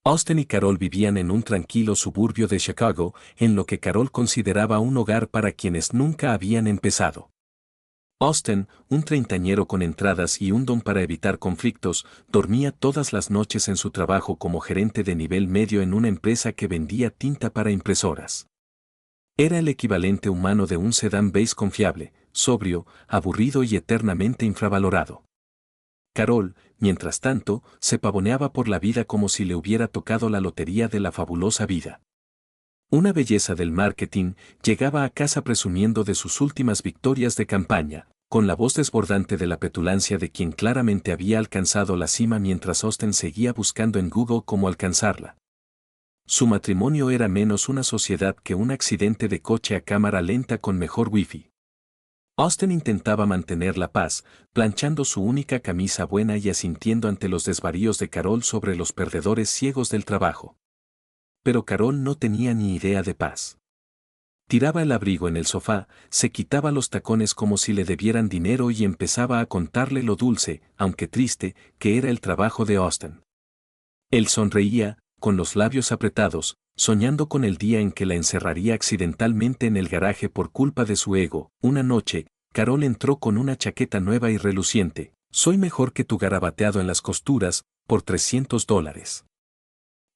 Austin y Carol vivían en un tranquilo suburbio de Chicago, en lo que Carol consideraba un hogar para quienes nunca habían empezado. Austin, un treintañero con entradas y un don para evitar conflictos, dormía todas las noches en su trabajo como gerente de nivel medio en una empresa que vendía tinta para impresoras. Era el equivalente humano de un sedán beige confiable, sobrio, aburrido y eternamente infravalorado. Carol, mientras tanto, se pavoneaba por la vida como si le hubiera tocado la lotería de la fabulosa vida. Una belleza del marketing, llegaba a casa presumiendo de sus últimas victorias de campaña, con la voz desbordante de la petulancia de quien claramente había alcanzado la cima mientras Austin seguía buscando en Google cómo alcanzarla. Su matrimonio era menos una sociedad que un accidente de coche a cámara lenta con mejor wifi. Austin intentaba mantener la paz, planchando su única camisa buena y asintiendo ante los desvaríos de Carol sobre los perdedores ciegos del trabajo. Pero Carol no tenía ni idea de paz. Tiraba el abrigo en el sofá, se quitaba los tacones como si le debieran dinero y empezaba a contarle lo dulce, aunque triste, que era el trabajo de Austin. Él sonreía, con los labios apretados, soñando con el día en que la encerraría accidentalmente en el garaje por culpa de su ego. Una noche, Carol entró con una chaqueta nueva y reluciente. Soy mejor que tu garabateado en las costuras, por $300.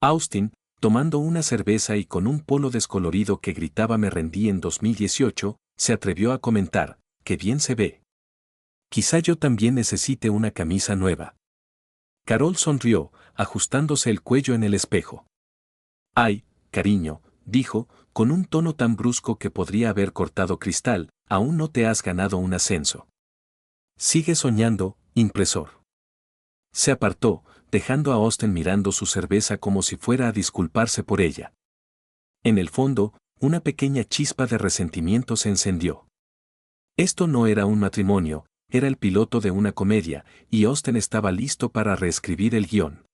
Austin, tomando una cerveza y con un polo descolorido que gritaba me rendí en 2018, se atrevió a comentar, qué bien se ve. Quizá yo también necesite una camisa nueva. Carol sonrió, ajustándose el cuello en el espejo. Ay, cariño, dijo, con un tono tan brusco que podría haber cortado cristal, aún no te has ganado un ascenso. Sigue soñando, impresor. Se apartó, dejando a Austin mirando su cerveza como si fuera a disculparse por ella. En el fondo, una pequeña chispa de resentimiento se encendió. Esto no era un matrimonio, era el piloto de una comedia, y Austin estaba listo para reescribir el guión.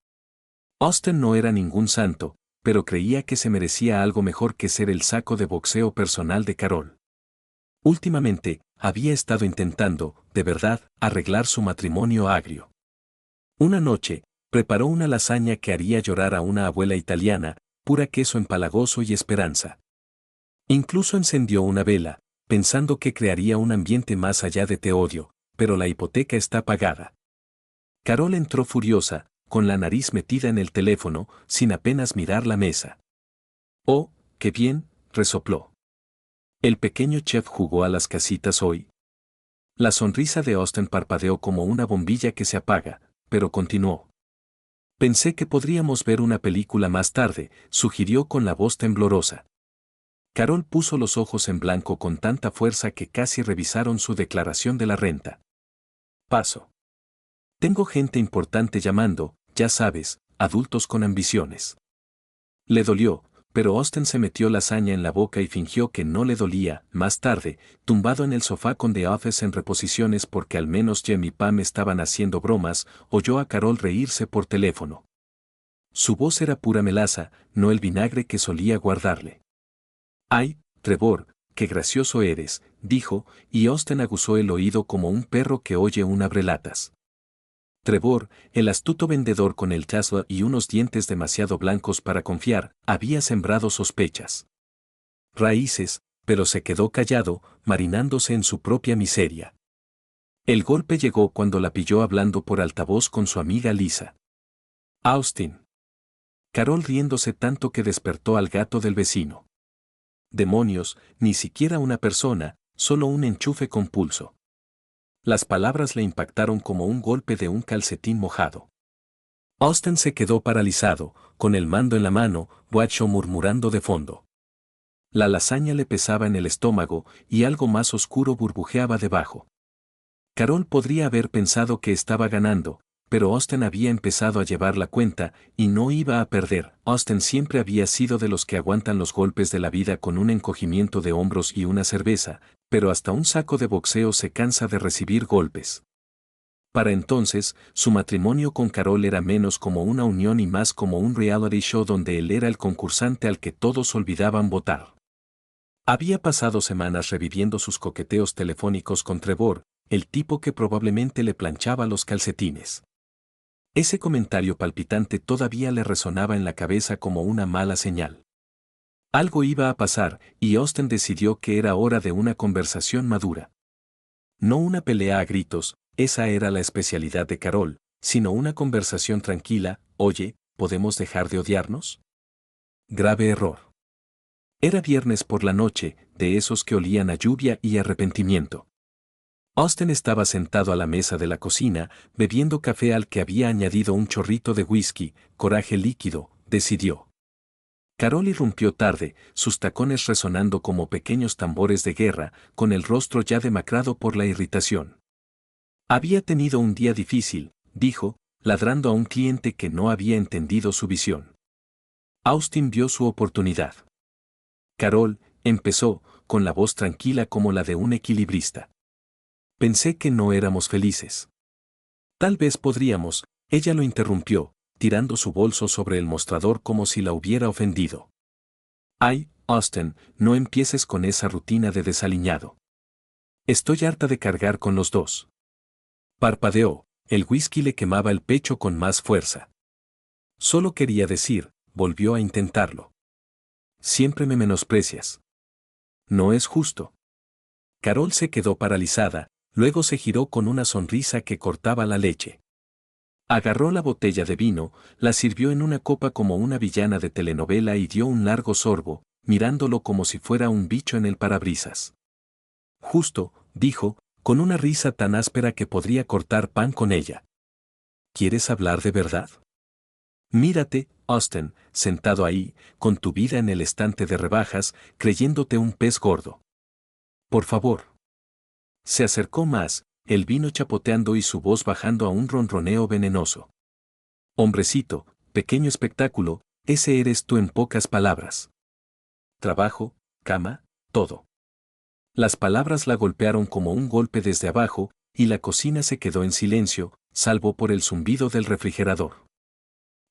Austin no era ningún santo, pero creía que se merecía algo mejor que ser el saco de boxeo personal de Carol. Últimamente, había estado intentando, de verdad, arreglar su matrimonio agrio. Una noche, preparó una lasaña que haría llorar a una abuela italiana, pura queso empalagoso y esperanza. Incluso encendió una vela, pensando que crearía un ambiente más allá de te odio, pero la hipoteca está pagada. Carol entró furiosa, con la nariz metida en el teléfono, sin apenas mirar la mesa. Oh, qué bien, resopló. ¿El pequeño chef jugó a las casitas hoy? La sonrisa de Austin parpadeó como una bombilla que se apaga, pero continuó. Pensé que podríamos ver una película más tarde, sugirió con la voz temblorosa. Carol puso los ojos en blanco con tanta fuerza que casi revisaron su declaración de la renta. Paso. Tengo gente importante llamando, ya sabes, adultos con ambiciones. Le dolió, pero Austin se metió lasaña en la boca y fingió que no le dolía. Más tarde, tumbado en el sofá con The Office en reposiciones porque al menos Jim y Pam estaban haciendo bromas, oyó a Carol reírse por teléfono. Su voz era pura melaza, no el vinagre que solía guardarle. Ay, Trevor, qué gracioso eres, dijo, y Austin aguzó el oído como un perro que oye un abrelatas. Trevor, el astuto vendedor con el chaslo y unos dientes demasiado blancos para confiar, había sembrado sospechas. Raíces, pero se quedó callado, marinándose en su propia miseria. El golpe llegó cuando la pilló hablando por altavoz con su amiga Lisa. Austin. Carol riéndose tanto que despertó al gato del vecino. Demonios, ni siquiera una persona, solo un enchufe con pulso. Las palabras le impactaron como un golpe de un calcetín mojado. Austin se quedó paralizado, con el mando en la mano, Guacho murmurando de fondo. La lasaña le pesaba en el estómago, y algo más oscuro burbujeaba debajo. Carol podría haber pensado que estaba ganando, pero Austin había empezado a llevar la cuenta, y no iba a perder. Austin siempre había sido de los que aguantan los golpes de la vida con un encogimiento de hombros y una cerveza, pero hasta un saco de boxeo se cansa de recibir golpes. Para entonces, su matrimonio con Carol era menos como una unión y más como un reality show donde él era el concursante al que todos olvidaban votar. Había pasado semanas reviviendo sus coqueteos telefónicos con Trevor, el tipo que probablemente le planchaba los calcetines. Ese comentario palpitante todavía le resonaba en la cabeza como una mala señal. Algo iba a pasar, y Austen decidió que era hora de una conversación madura. No una pelea a gritos, esa era la especialidad de Carol, sino una conversación tranquila. Oye, ¿podemos dejar de odiarnos? Grave error. Era viernes por la noche, de esos que olían a lluvia y arrepentimiento. Austen estaba sentado a la mesa de la cocina, bebiendo café al que había añadido un chorrito de whisky. Coraje líquido, decidió. Carol irrumpió tarde, sus tacones resonando como pequeños tambores de guerra, con el rostro ya demacrado por la irritación. Había tenido un día difícil, dijo, ladrando a un cliente que no había entendido su visión. Austen vio su oportunidad. Carol, empezó, con la voz tranquila como la de un equilibrista. Pensé que no éramos felices. Tal vez podríamos, ella lo interrumpió, tirando su bolso sobre el mostrador como si la hubiera ofendido. Ay, Austen, no empieces con esa rutina de desaliñado. Estoy harta de cargar con los dos. Parpadeó, el whisky le quemaba el pecho con más fuerza. Solo quería decir, volvió a intentarlo. Siempre me menosprecias. No es justo. Carol se quedó paralizada, luego se giró con una sonrisa que cortaba la leche. Agarró la botella de vino, la sirvió en una copa como una villana de telenovela y dio un largo sorbo, mirándolo como si fuera un bicho en el parabrisas. Justo, dijo, con una risa tan áspera que podría cortar pan con ella. ¿Quieres hablar de verdad? Mírate, Austen, sentado ahí, con tu vida en el estante de rebajas, creyéndote un pez gordo. Por favor. Se acercó más, el vino chapoteando y su voz bajando a un ronroneo venenoso. Hombrecito, pequeño espectáculo, ese eres tú en pocas palabras. Trabajo, cama, todo. Las palabras la golpearon como un golpe desde abajo, y la cocina se quedó en silencio, salvo por el zumbido del refrigerador.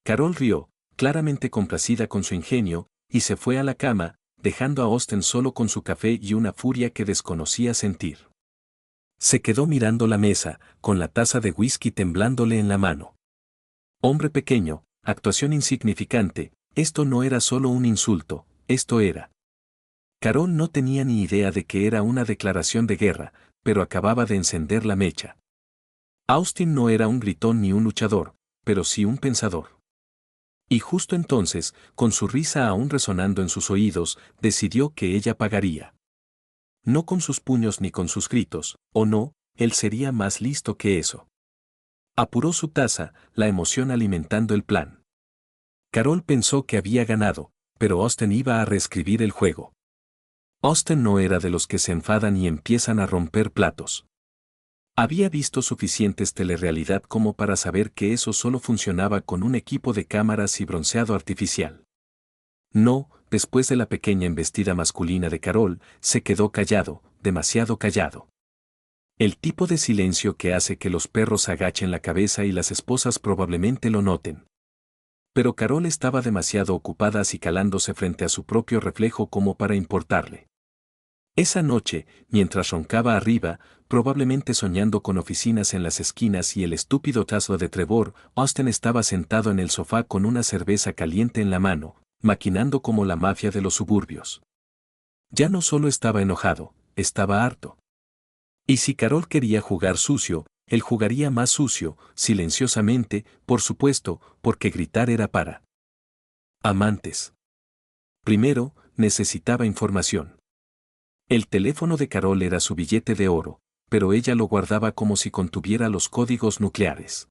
Carol rió, claramente complacida con su ingenio, y se fue a la cama, dejando a Austen solo con su café y una furia que desconocía sentir. Se quedó mirando la mesa, con la taza de whisky temblándole en la mano. Hombre pequeño, actuación insignificante, esto no era solo un insulto, esto era. Carol no tenía ni idea de que era una declaración de guerra, pero acababa de encender la mecha. Austen no era un gritón ni un luchador, pero sí un pensador. Y justo entonces, con su risa aún resonando en sus oídos, decidió que ella pagaría. No con sus puños ni con sus gritos, o no, él sería más listo que eso. Apuró su taza, la emoción alimentando el plan. Carol pensó que había ganado, pero Austen iba a reescribir el juego. Austen no era de los que se enfadan y empiezan a romper platos. Había visto suficientes telerrealidad como para saber que eso solo funcionaba con un equipo de cámaras y bronceado artificial. No, después de la pequeña embestida masculina de Carol, se quedó callado, demasiado callado. El tipo de silencio que hace que los perros agachen la cabeza y las esposas probablemente lo noten. Pero Carol estaba demasiado ocupada acicalándose frente a su propio reflejo como para importarle. Esa noche, mientras roncaba arriba, probablemente soñando con oficinas en las esquinas y el estúpido tazo de Trevor, Austen estaba sentado en el sofá con una cerveza caliente en la mano, maquinando como la mafia de los suburbios. Ya no solo estaba enojado, estaba harto. Y si Carol quería jugar sucio, él jugaría más sucio, silenciosamente, por supuesto, porque gritar era para amantes. Primero, necesitaba información. El teléfono de Carol era su billete de oro, pero ella lo guardaba como si contuviera los códigos nucleares.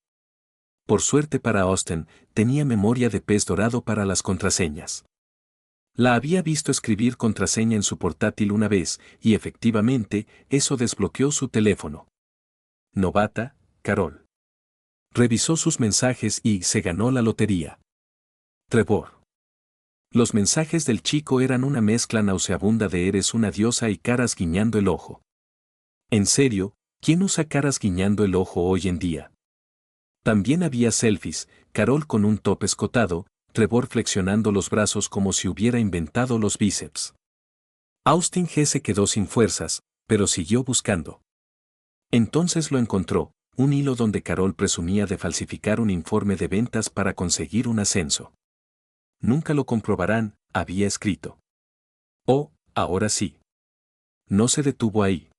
Por suerte para Austen, tenía memoria de pez dorado para las contraseñas. La había visto escribir contraseña en su portátil una vez, y efectivamente, eso desbloqueó su teléfono. Novata, Carol. Revisó sus mensajes y se ganó la lotería. Trevor. Los mensajes del chico eran una mezcla nauseabunda de eres una diosa y caras guiñando el ojo. En serio, ¿quién usa caras guiñando el ojo hoy en día? También había selfies, Carol con un top escotado, Trevor flexionando los brazos como si hubiera inventado los bíceps. Austen G. se quedó sin fuerzas, pero siguió buscando. Entonces lo encontró, un hilo donde Carol presumía de falsificar un informe de ventas para conseguir un ascenso. Nunca lo comprobarán, había escrito. Oh, ahora sí. No se detuvo ahí.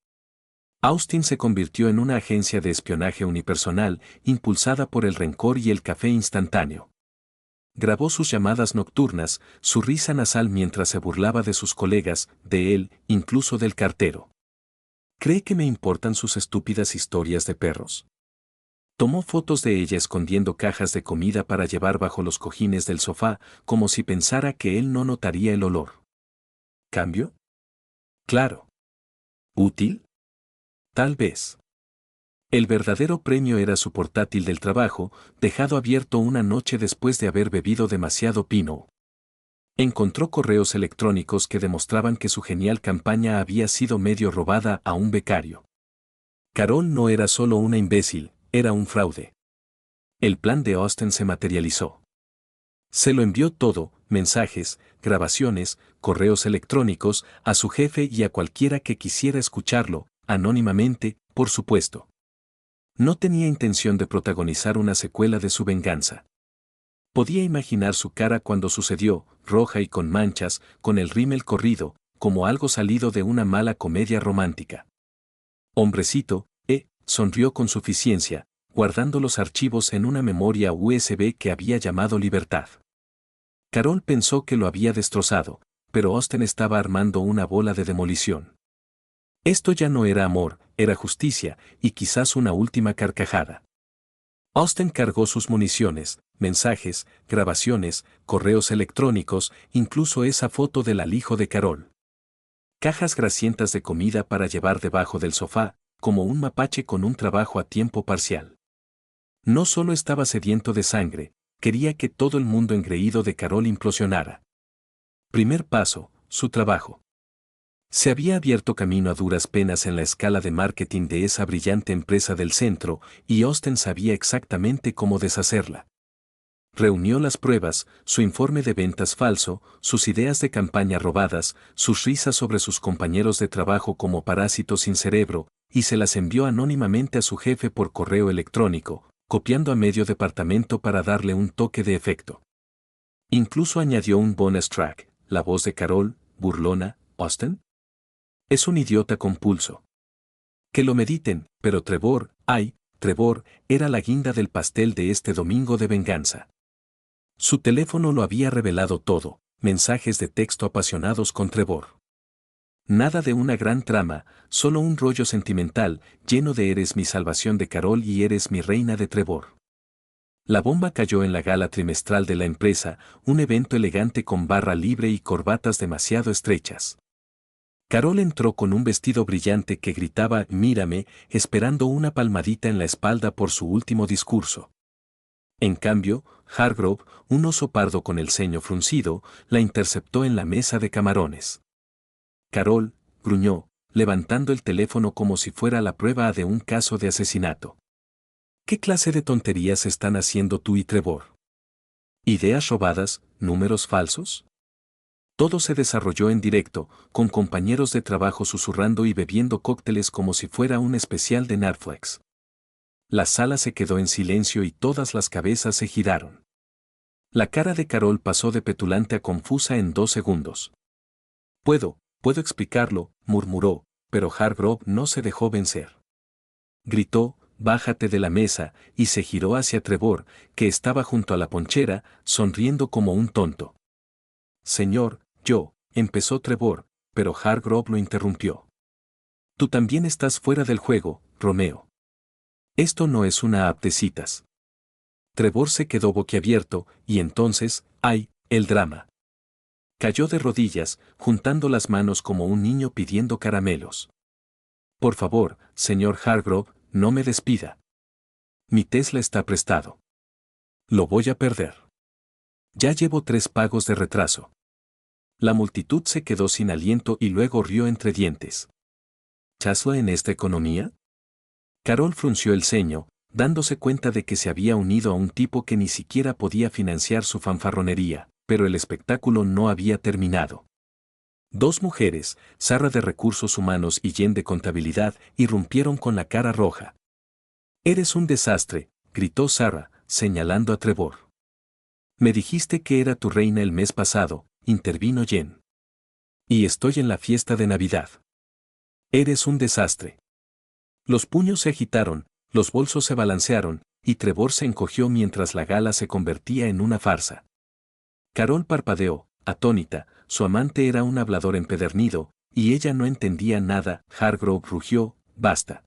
Austin se convirtió en una agencia de espionaje unipersonal, impulsada por el rencor y el café instantáneo. Grabó sus llamadas nocturnas, su risa nasal mientras se burlaba de sus colegas, de él, incluso del cartero. ¿Cree que me importan sus estúpidas historias de perros? Tomó fotos de ella escondiendo cajas de comida para llevar bajo los cojines del sofá, como si pensara que él no notaría el olor. ¿Cambio? Claro. ¿Útil? Tal vez. El verdadero premio era su portátil del trabajo, dejado abierto una noche después de haber bebido demasiado pino. Encontró correos electrónicos que demostraban que su genial campaña había sido medio robada a un becario. Carol no era solo una imbécil, era un fraude. El plan de Austin se materializó. Se lo envió todo, mensajes, grabaciones, correos electrónicos, a su jefe y a cualquiera que quisiera escucharlo, anónimamente, por supuesto. No tenía intención de protagonizar una secuela de su venganza. Podía imaginar su cara cuando sucedió, roja y con manchas, con el rímel corrido, como algo salido de una mala comedia romántica. Hombrecito, sonrió con suficiencia, guardando los archivos en una memoria USB que había llamado Libertad. Carol pensó que lo había destrozado, pero Austin estaba armando una bola de demolición. Esto ya no era amor, era justicia, y quizás una última carcajada. Austin cargó sus municiones, mensajes, grabaciones, correos electrónicos, incluso esa foto del alijo de Carol. Cajas grasientas de comida para llevar debajo del sofá, como un mapache con un trabajo a tiempo parcial. No solo estaba sediento de sangre, quería que todo el mundo engreído de Carol implosionara. Primer paso, su trabajo. Se había abierto camino a duras penas en la escala de marketing de esa brillante empresa del centro, y Austin sabía exactamente cómo deshacerla. Reunió las pruebas, su informe de ventas falso, sus ideas de campaña robadas, sus risas sobre sus compañeros de trabajo como parásitos sin cerebro, y se las envió anónimamente a su jefe por correo electrónico, copiando a medio departamento para darle un toque de efecto. Incluso añadió un bonus track, la voz de Carol, burlona, Austin. Es un idiota con pulso. Que lo mediten, pero Trevor, Trevor, era la guinda del pastel de este domingo de venganza. Su teléfono lo había revelado todo, mensajes de texto apasionados con Trevor. Nada de una gran trama, solo un rollo sentimental, lleno de eres mi salvación de Carol y eres mi reina de Trevor. La bomba cayó en la gala trimestral de la empresa, un evento elegante con barra libre y corbatas demasiado estrechas. Carol entró con un vestido brillante que gritaba «Mírame», esperando una palmadita en la espalda por su último discurso. En cambio, Hargrove, un oso pardo con el ceño fruncido, la interceptó en la mesa de camarones. Carol, gruñó, levantando el teléfono como si fuera la prueba de un caso de asesinato. ¿Qué clase de tonterías están haciendo tú y Trevor? ¿Ideas robadas, números falsos? Todo se desarrolló en directo, con compañeros de trabajo susurrando y bebiendo cócteles como si fuera un especial de Netflix. La sala se quedó en silencio y todas las cabezas se giraron. La cara de Carol pasó de petulante a confusa en 2 segundos. Puedo explicarlo, murmuró, pero Hargrove no se dejó vencer. Gritó, bájate de la mesa, y se giró hacia Trevor, que estaba junto a la ponchera, sonriendo como un tonto. Señor, empezó Trevor, pero Hargrove lo interrumpió. Tú también estás fuera del juego, Romeo. Esto no es una app de citas. Trevor se quedó boquiabierto, y entonces, el drama. Cayó de rodillas, juntando las manos como un niño pidiendo caramelos. Por favor, señor Hargrove, no me despida. Mi Tesla está prestado. Lo voy a perder. Ya llevo 3 pagos de retraso. La multitud se quedó sin aliento y luego rió entre dientes. ¿Tesla en esta economía? Carol frunció el ceño, dándose cuenta de que se había unido a un tipo que ni siquiera podía financiar su fanfarronería, pero el espectáculo no había terminado. 2 mujeres, Sarah de Recursos Humanos y Jen de Contabilidad, irrumpieron con la cara roja. Eres un desastre, gritó Sarah, señalando a Trevor. Me dijiste que era tu reina el mes pasado, intervino Jen. Y estoy en la fiesta de Navidad. Eres un desastre. Los puños se agitaron, los bolsos se balancearon, y Trevor se encogió mientras la gala se convertía en una farsa. Carol parpadeó, atónita, su amante era un hablador empedernido, y ella no entendía nada. Hargrove rugió, basta.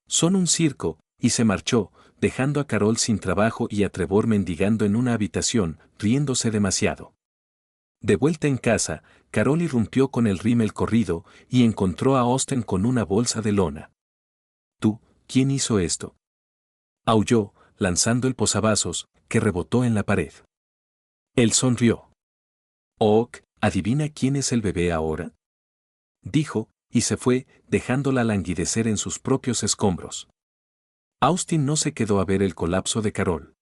Son un circo, y se marchó, dejando a Carol sin trabajo y a Trevor mendigando en una habitación, riéndose demasiado. De vuelta en casa, Carol irrumpió con el rímel corrido y encontró a Austen con una bolsa de lona. ¿Tú, quién hizo esto? Aulló, lanzando el posavasos, que rebotó en la pared. Él sonrió. «Oak, ¿adivina quién es el bebé ahora?», dijo, y se fue, dejándola languidecer en sus propios escombros. Austin no se quedó a ver el colapso de Carol.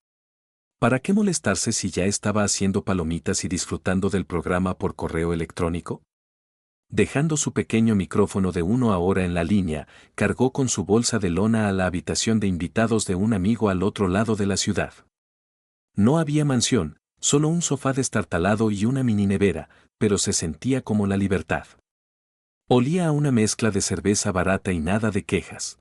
¿Para qué molestarse si ya estaba haciendo palomitas y disfrutando del programa por correo electrónico? Dejando su pequeño micrófono de 1 hora en la línea, cargó con su bolsa de lona a la habitación de invitados de un amigo al otro lado de la ciudad. No había mansión, solo un sofá destartalado y una mini nevera, pero se sentía como la libertad. Olía a una mezcla de cerveza barata y nada de quejas.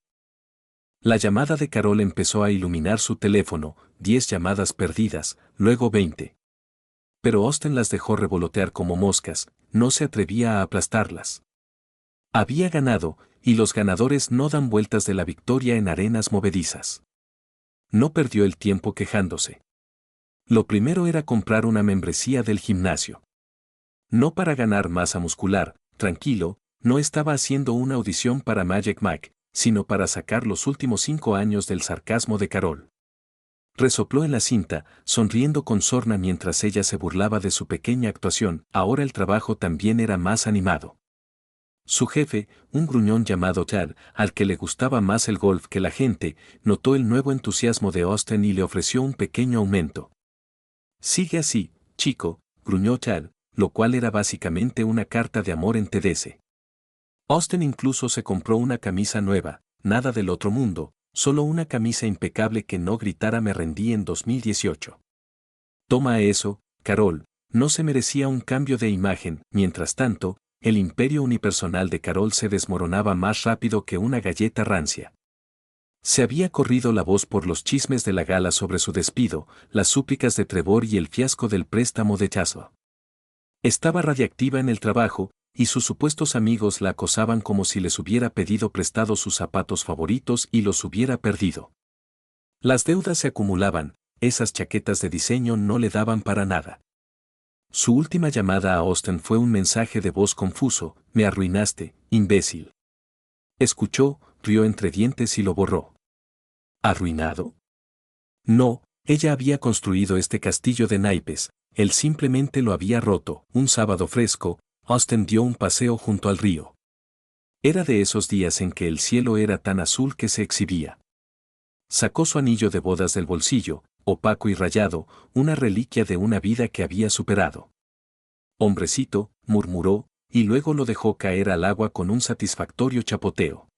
La llamada de Carol empezó a iluminar su teléfono, 10 llamadas perdidas, luego 20. Pero Austen las dejó revolotear como moscas, no se atrevía a aplastarlas. Había ganado, y los ganadores no dan vueltas de la victoria en arenas movedizas. No perdió el tiempo quejándose. Lo primero era comprar una membresía del gimnasio. No para ganar masa muscular, tranquilo, no estaba haciendo una audición para Magic Mike, sino para sacar los últimos 5 años del sarcasmo de Carol. Resopló en la cinta, sonriendo con sorna mientras ella se burlaba de su pequeña actuación. Ahora el trabajo también era más animado. Su jefe, un gruñón llamado Chad, al que le gustaba más el golf que la gente, notó el nuevo entusiasmo de Austen y le ofreció un pequeño aumento. «Sigue así, chico», gruñó Chad, lo cual era básicamente una carta de amor en TDS. Austen incluso se compró una camisa nueva, nada del otro mundo, solo una camisa impecable que no gritara «me rendí» en 2018. Toma eso, Carol, no se merecía un cambio de imagen. Mientras tanto, el imperio unipersonal de Carol se desmoronaba más rápido que una galleta rancia. Se había corrido la voz por los chismes de la gala sobre su despido, las súplicas de Trevor y el fiasco del préstamo de Chazo. Estaba radiactiva en el trabajo, y sus supuestos amigos la acosaban como si les hubiera pedido prestado sus zapatos favoritos y los hubiera perdido. Las deudas se acumulaban, esas chaquetas de diseño no le daban para nada. Su última llamada a Austen fue un mensaje de voz confuso: «Me arruinaste, imbécil». Escuchó, rió entre dientes y lo borró. ¿Arruinado? No, ella había construido este castillo de naipes, él simplemente lo había roto. Un sábado fresco, Austen dio un paseo junto al río. Era de esos días en que el cielo era tan azul que se exhibía. Sacó su anillo de bodas del bolsillo, opaco y rayado, una reliquia de una vida que había superado. «Hombrecito», murmuró, y luego lo dejó caer al agua con un satisfactorio chapoteo.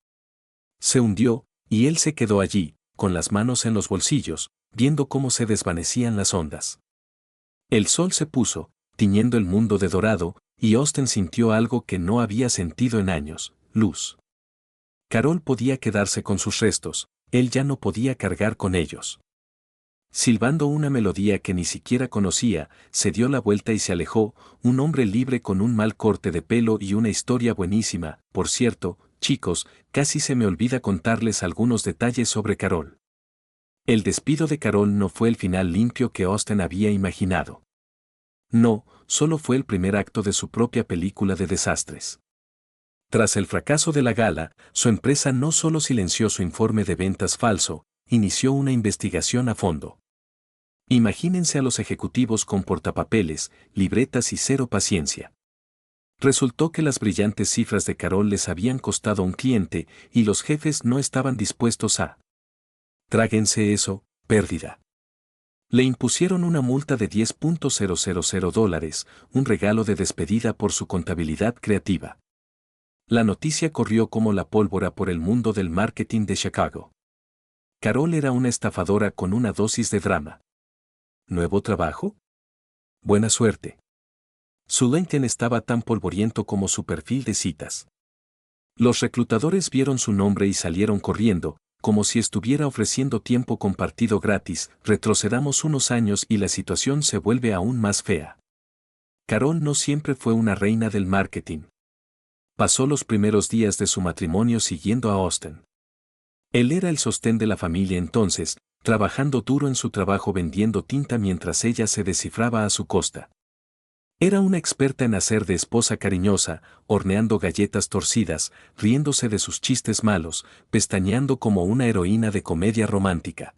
Se hundió, y él se quedó allí, con las manos en los bolsillos, viendo cómo se desvanecían las ondas. El sol se puso, tiñendo el mundo de dorado, y Austen sintió algo que no había sentido en años: luz. Carol podía quedarse con sus restos, él ya no podía cargar con ellos. Silbando una melodía que ni siquiera conocía, se dio la vuelta y se alejó, un hombre libre con un mal corte de pelo y una historia buenísima. Por cierto, chicos, casi se me olvida contarles algunos detalles sobre Carol. El despido de Carol no fue el final limpio que Austen había imaginado. No, solo fue el primer acto de su propia película de desastres. Tras el fracaso de la gala, su empresa no solo silenció su informe de ventas falso, inició una investigación a fondo. Imagínense a los ejecutivos con portapapeles, libretas y cero paciencia. Resultó que las brillantes cifras de Carol les habían costado un cliente, y los jefes no estaban dispuestos a... Tráguense eso, pérdida. Le impusieron una multa de $10,000, un regalo de despedida por su contabilidad creativa. La noticia corrió como la pólvora por el mundo del marketing de Chicago. Carol era una estafadora con una dosis de drama. ¿Nuevo trabajo? Buena suerte. Su LinkedIn estaba tan polvoriento como su perfil de citas. Los reclutadores vieron su nombre y salieron corriendo, como si estuviera ofreciendo tiempo compartido gratis. Retrocedamos unos años y la situación se vuelve aún más fea. Carol no siempre fue una reina del marketing. Pasó los primeros días de su matrimonio siguiendo a Austin. Él era el sostén de la familia entonces, trabajando duro en su trabajo vendiendo tinta mientras ella se descifraba a su costa. Era una experta en hacer de esposa cariñosa, horneando galletas torcidas, riéndose de sus chistes malos, pestañeando como una heroína de comedia romántica.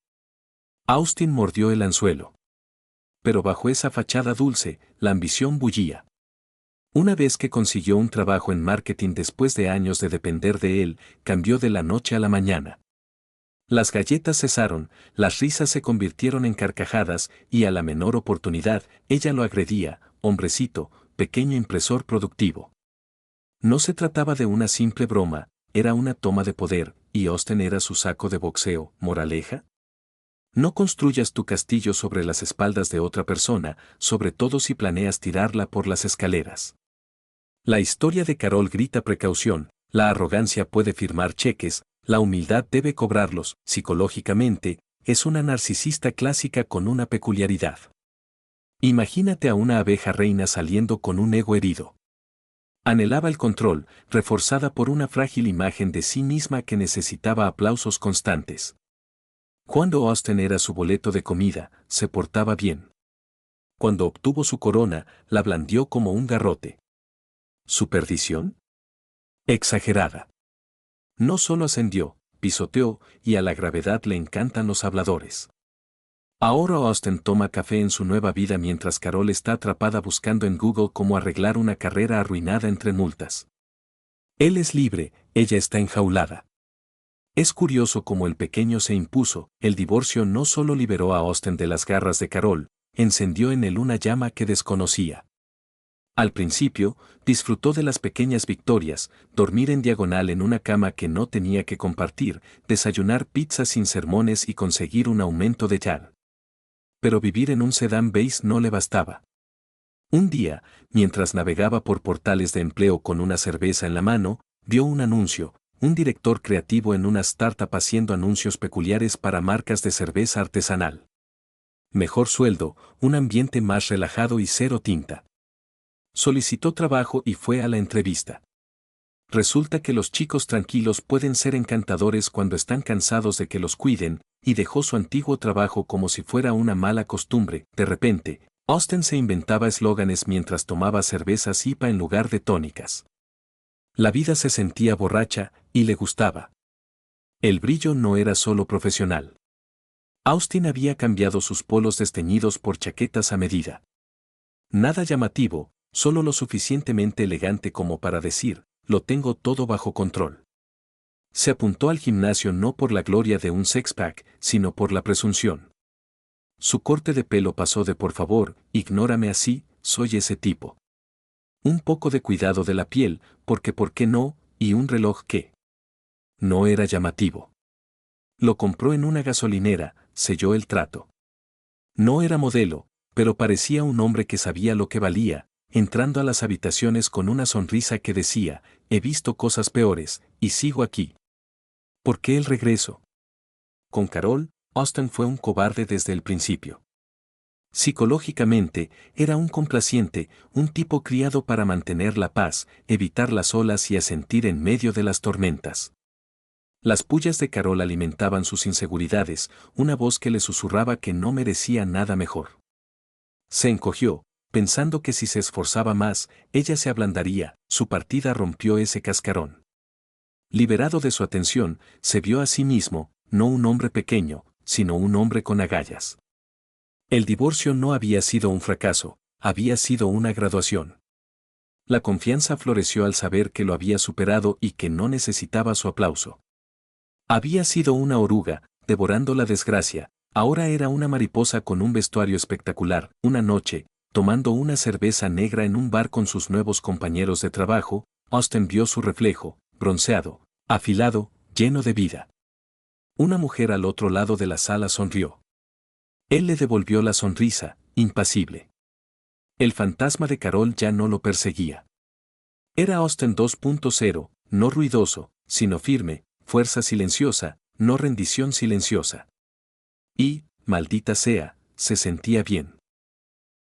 Austin mordió el anzuelo. Pero bajo esa fachada dulce, la ambición bullía. Una vez que consiguió un trabajo en marketing después de años de depender de él, cambió de la noche a la mañana. Las galletas cesaron, las risas se convirtieron en carcajadas y a la menor oportunidad, ella lo agredía, hombrecito, pequeño impresor productivo. No se trataba de una simple broma, era una toma de poder, y Austin era su saco de boxeo. ¿Moraleja? No construyas tu castillo sobre las espaldas de otra persona, sobre todo si planeas tirarla por las escaleras. La historia de Carol grita precaución, la arrogancia puede firmar cheques, la humildad debe cobrarlos. Psicológicamente, es una narcisista clásica con una peculiaridad. Imagínate a una abeja reina saliendo con un ego herido. Anhelaba el control, reforzada por una frágil imagen de sí misma que necesitaba aplausos constantes. Cuando Austin era su boleto de comida, se portaba bien. Cuando obtuvo su corona, la blandió como un garrote. ¿Su perdición? Exagerada. No solo ascendió, pisoteó, y a la gravedad le encantan los habladores. Ahora Austin toma café en su nueva vida mientras Carol está atrapada buscando en Google cómo arreglar una carrera arruinada entre multas. Él es libre, ella está enjaulada. Es curioso cómo el pequeño se impuso, el divorcio no solo liberó a Austin de las garras de Carol, encendió en él una llama que desconocía. Al principio, disfrutó de las pequeñas victorias, dormir en diagonal en una cama que no tenía que compartir, desayunar pizza sin sermones y conseguir un aumento de YAR. Pero vivir en un sedán beige no le bastaba. Un día, mientras navegaba por portales de empleo con una cerveza en la mano, vio un anuncio, un director creativo en una startup haciendo anuncios peculiares para marcas de cerveza artesanal. Mejor sueldo, un ambiente más relajado y cero tinta. Solicitó trabajo y fue a la entrevista. Resulta que los chicos tranquilos pueden ser encantadores cuando están cansados de que los cuiden, y dejó su antiguo trabajo como si fuera una mala costumbre. De repente, Austin se inventaba eslóganes mientras tomaba cervezas IPA en lugar de tónicas. La vida se sentía borracha, y le gustaba. El brillo no era solo profesional. Austin había cambiado sus polos desteñidos por chaquetas a medida. Nada llamativo, solo lo suficientemente elegante como para decir, lo tengo todo bajo control. Se apuntó al gimnasio no por la gloria de un six-pack, sino por la presunción. Su corte de pelo pasó de por favor, ignórame así, soy ese tipo. Un poco de cuidado de la piel, porque ¿por qué no? Y un reloj que no era llamativo. Lo compró en una gasolinera, selló el trato. No era modelo, pero parecía un hombre que sabía lo que valía, entrando a las habitaciones con una sonrisa que decía, he visto cosas peores, y sigo aquí. ¿Por qué el regreso? Con Carol, Austin fue un cobarde desde el principio. Psicológicamente, era un complaciente, un tipo criado para mantener la paz, evitar las olas y asentir en medio de las tormentas. Las pullas de Carol alimentaban sus inseguridades, una voz que le susurraba que no merecía nada mejor. Se encogió, pensando que si se esforzaba más, ella se ablandaría. Su partida rompió ese cascarón. Liberado de su atención, se vio a sí mismo, no un hombre pequeño, sino un hombre con agallas. El divorcio no había sido un fracaso, había sido una graduación. La confianza floreció al saber que lo había superado y que no necesitaba su aplauso. Había sido una oruga, devorando la desgracia, ahora era una mariposa con un vestuario espectacular. Una noche, tomando una cerveza negra en un bar con sus nuevos compañeros de trabajo, Austin vio su reflejo, bronceado, afilado, lleno de vida. Una mujer al otro lado de la sala sonrió. Él le devolvió la sonrisa, impasible. El fantasma de Carol ya no lo perseguía. Era Austen 2.0, no ruidoso, sino firme, fuerza silenciosa, no rendición silenciosa. Y, maldita sea, se sentía bien.